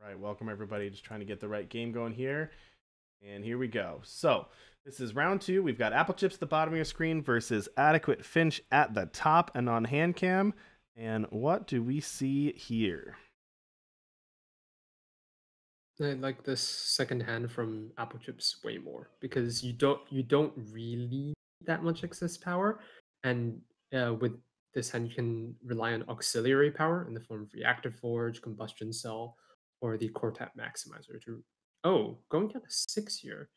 Right, welcome everybody. Just trying to get the right game going here. And here we go. So, this is round two. We've got Applechips at the bottom of your screen versus AdequateFinch at the top and on hand cam. And what do we see here? I like this second hand from Applechips way more because you don't really need that much excess power, and with this hand you can rely on auxiliary power in the form of reactive forge, combustion cell, or the core tap maximizer to. Oh, going down to 6 here.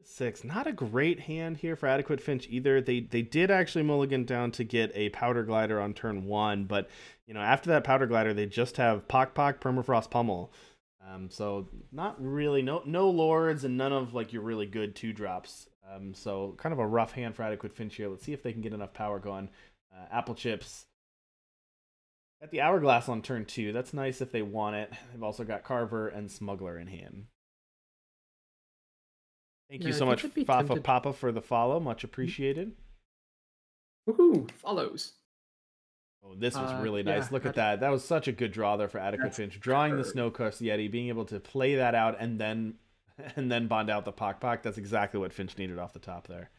Six. Not a great hand here for AdequateFinch either. They did actually mulligan down to get a Powder Glider on turn one, but after that Powder Glider, they just have Pock Pock, Permafrost Pummel. So not really no lords and none of like your really good two drops. So kind of a rough hand for AdequateFinch here. Let's see if they can get enough power going. Applechips at the Hourglass on turn two. That's nice if they want it. They've also got Carver and Smuggler in hand. Thank you Yeah, I so think much, I'd be Fafa tempted. Papa, for the follow. Much appreciated. Woohoo! Follows. Oh, this was really Yeah, nice. Look at that. That was such a good draw there for that's AdequateFinch. Drawing the curved. Snow Crust Yeti, being able to play that out and then and then bond out the Pock Pock. That's exactly what Finch needed off the top there.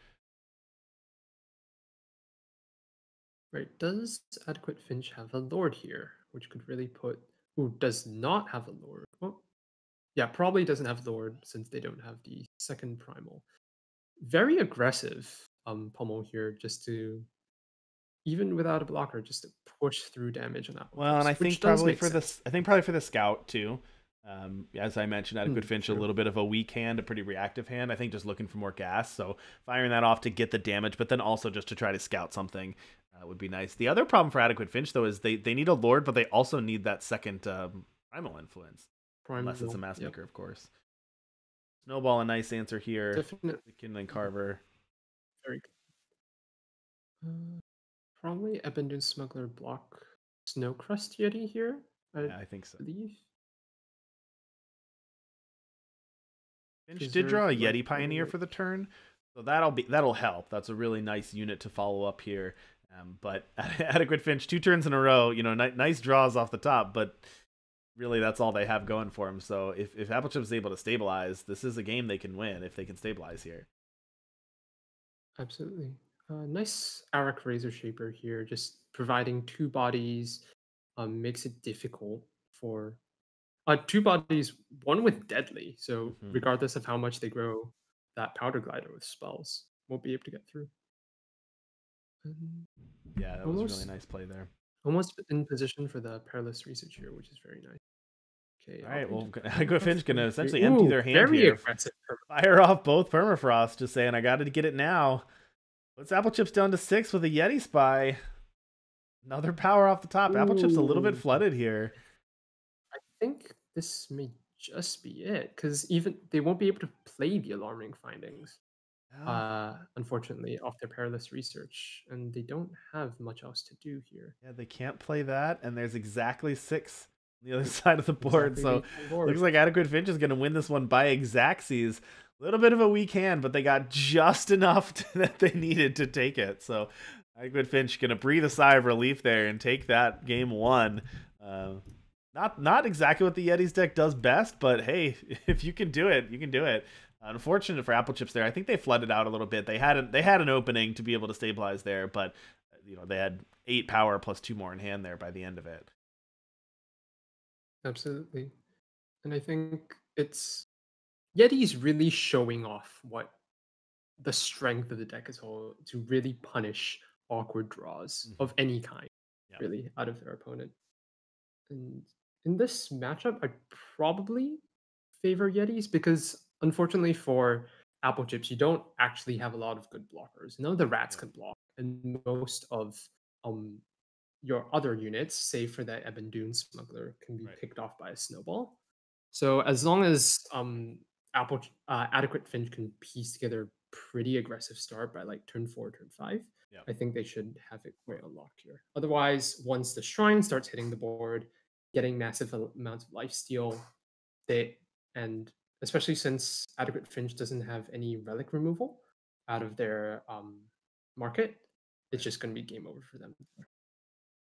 Right, does Adequate Finch have a lord here, which could really put. Who does not have a lord? Well, yeah, probably doesn't have lord since they don't have the second primal. Very aggressive, pummel here, just to even without a blocker, just to push through damage on Well, and I Applechips, which think does probably make for sense. this, I think probably for the Scout too. As I mentioned, Hmm, Adequate Finch a true. little bit of a weak hand, a pretty reactive hand. I think just looking for more gas, so firing that off to get the damage, but then also just to try to scout something would be nice. The other problem for Adequate Finch though is they need a Lord, but they also need that second primal influence, unless it's a Primal, Mass yep, Maker, of course. Snowball, a nice answer here. definitely Kindling Carver. very good. Probably Abandoned Smuggler block Snowcrust Yeti here, I Yeah, I think so. believe. Finch did draw Preserve a life Yeti Pioneer ornament. for the turn, so that'll help. That's a really nice unit to follow up here. But Adequate Finch 2 turns in a row, nice draws off the top, but really that's all they have going for them. So if Applechips is able to stabilize, this is a game they can win if they can stabilize here. Absolutely. Nice Arak Razor Shaper here, just providing two bodies makes it difficult for two bodies, one with deadly. So Hmm. regardless of how much they grow, that Powder Glider with spells won't be able to get through. Um, Yeah, that was a really almost, nice play there. almost in position for the Perilous Research here, which is very nice. Okay, All right, opting to well, Adequate permafrost Finch gonna turn three. essentially empty Ooh, their hand very here. aggressive. Fire off both Permafrost, just saying I got to get it now. Puts Applechips down to 6 with a Yeti Spy. Another power off the top. Applechips a little bit Ooh, flooded here. I think this may just be it because even they won't be able to play the alarming findings. Well, Unfortunately, off their perilous research, and they don't have much else to do here. yeah, they can't play that, and there's exactly 6 on the other side of the board. Exactly So the board. looks like Adequate Finch is going to win this one by exactsies. A little bit of a weak hand, but they got just enough that they needed to take it. So Adequate Finch going to breathe a sigh of relief there and take that game one. Uh, not exactly what the Yeti's deck does best, but hey, if you can do it, you can do it. Unfortunate for Applechips there. I think they flooded out a little bit. They had an opening to be able to stabilize there, but they had 8 power plus 2 more in hand there by the end of it. Absolutely. And I think it's Yeti's really showing off what the strength of the deck as a whole to really punish awkward draws Hmm. of any kind, Yeah. really, out of their opponent. And in this matchup, I'd probably favor Yetis because unfortunately for Apple Chips, you don't actually have a lot of good blockers. None of the rats Yeah. can block, and most of um your other units, save for that Eben Dune smuggler, can be Right. picked off by a snowball. So as long as Adequate Finch can piece together a pretty aggressive start by like turn four, turn five, Yeah. I think they should have it quite unlocked here. Otherwise, once the shrine starts hitting the board, getting massive amounts of lifesteal, they and especially since Adequate Finch doesn't have any relic removal out of their market, it's Right. just going to be game over for them.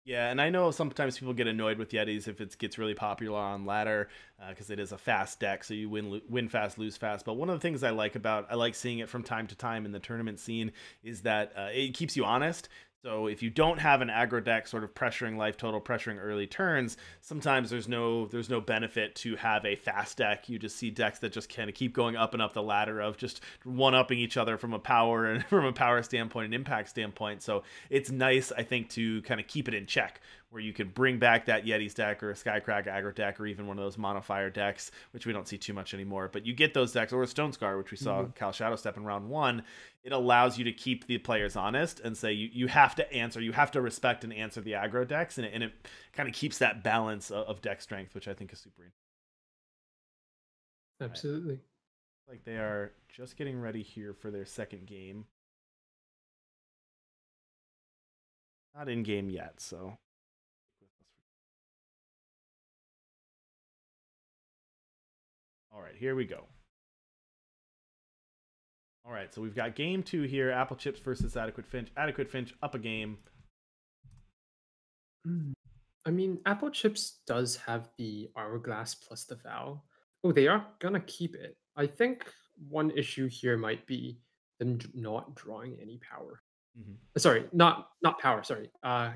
Yeah, and I know sometimes people get annoyed with Yetis if it gets really popular on ladder because it is a fast deck, so you win fast, lose fast. But one of the things I like seeing it from time to time in the tournament scene is that it keeps you honest. So if you don't have an aggro deck sort of pressuring life total, pressuring early turns, sometimes there's no benefit to have a fast deck. You just see decks that just kind of keep going up and up the ladder of just one upping each other from a power and from a power standpoint and impact standpoint. So it's nice, I think, to kind of keep it in check, where you could bring back that Yetis deck or a Skycrack aggro deck or even one of those Monofire decks, which we don't see too much anymore. But you get those decks, or a Stone Scar, which we saw Cal Shadow Step in round one. It allows you to keep the players honest and say you have to answer, you have to respect and answer the aggro decks, and it kind of keeps that balance of deck strength, which I think is super interesting. Absolutely. Right. Like they are just getting ready here for their second game. Not in game yet, so. All right, here we go. All right, so we've got game 2 here. Applechips versus AdequateFinch. AdequateFinch up a game. I mean, Applechips does have the Hourglass plus the Vow. Oh, they are gonna keep it. I think one issue here might be them not drawing any power. Sorry, not power. Sorry,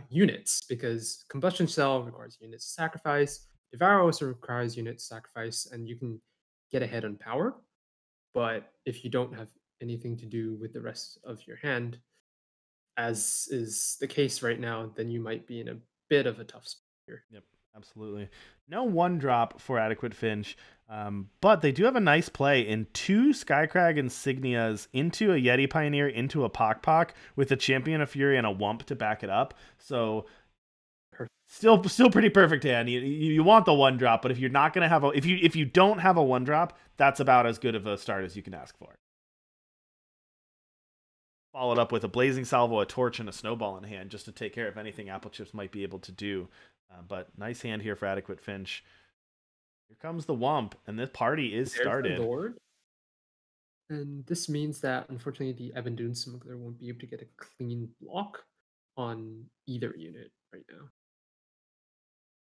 units, because Combustion Cell requires units to sacrifice. Devour also requires units to sacrifice, and you can get ahead on power. But if you don't have anything to do with the rest of your hand, as is the case right now, then you might be in a bit of a tough spot here. Yep, absolutely. No one drop for AdequateFinch, but they do have a nice play in 2 Skycrag Insignias into a Yeti Pioneer, into a Pock with a Champion of Fury and a Wump to back it up. So still pretty perfect hand. You want the one drop, but if you're not gonna have if you don't have a one drop, that's about as good of a start as you can ask for. Followed up with a Blazing Salvo, a Torch, and a Snowball in hand just to take care of anything Applechips might be able to do. But nice hand here for AdequateFinch. Here comes the Wump, and this party is started. Lord. And this means that, unfortunately, the Ebon Smuggler won't be able to get a clean block on either unit right now.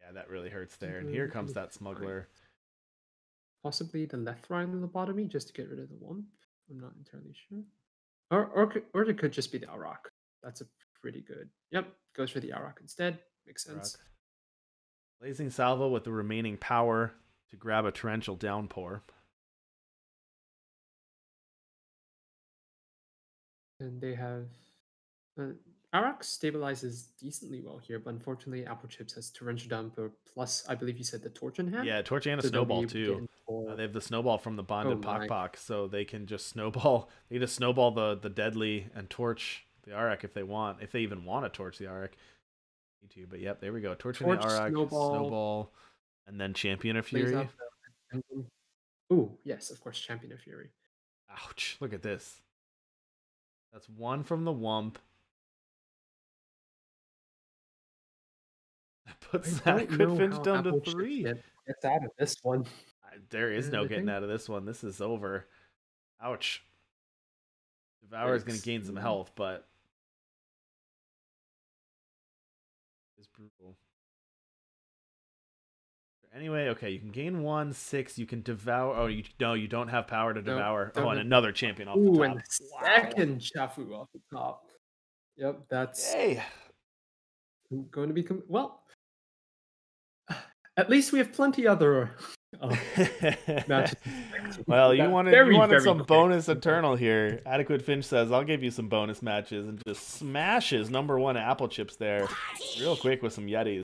Yeah, that really hurts there. And here comes that Smuggler. Possibly the Lethrine Lobotomy just to get rid of the Wump. I'm not entirely sure. Or it could just be the Auroch. That's a pretty good. Yep, goes for the Auroch instead. Makes sense. Auroch. Blazing Salvo with the remaining power to grab a Torrential Downpour. And they have... Auroch stabilizes decently well here, but unfortunately Applechips has Torrential Downpour plus, I believe you said, the Torch in hand? Yeah, Torch and a Snowball too. They have the Snowball from the bonded Pock, so they can just snowball. They just snowball the Deadly and Torch the Auroch if they want. If they even want to Torch the Auroch. But yep, there we go. Torch the Auroch, Snowball, and then Champion of Fury. Ooh, yes, of course, Champion of Fury. Ouch, look at this. That's 1 from the Wump. That puts AdequateFinch down to 3. Gets out of this one. There is no getting out of this one. This is over. Ouch. Devour is going to gain some health, but it's brutal. Anyway, okay, you can gain 1, 6. You can devour. Oh, you don't have power to devour. Oh, and another champion off the top. And second Chafu off the top. Yep, that's going to be well. At least we have plenty other matches. Well, you wanted some bonus Eternal here. AdequateFinch says, I'll give you some bonus matches, and just smashes #1 Applechips there real quick with some Yetis.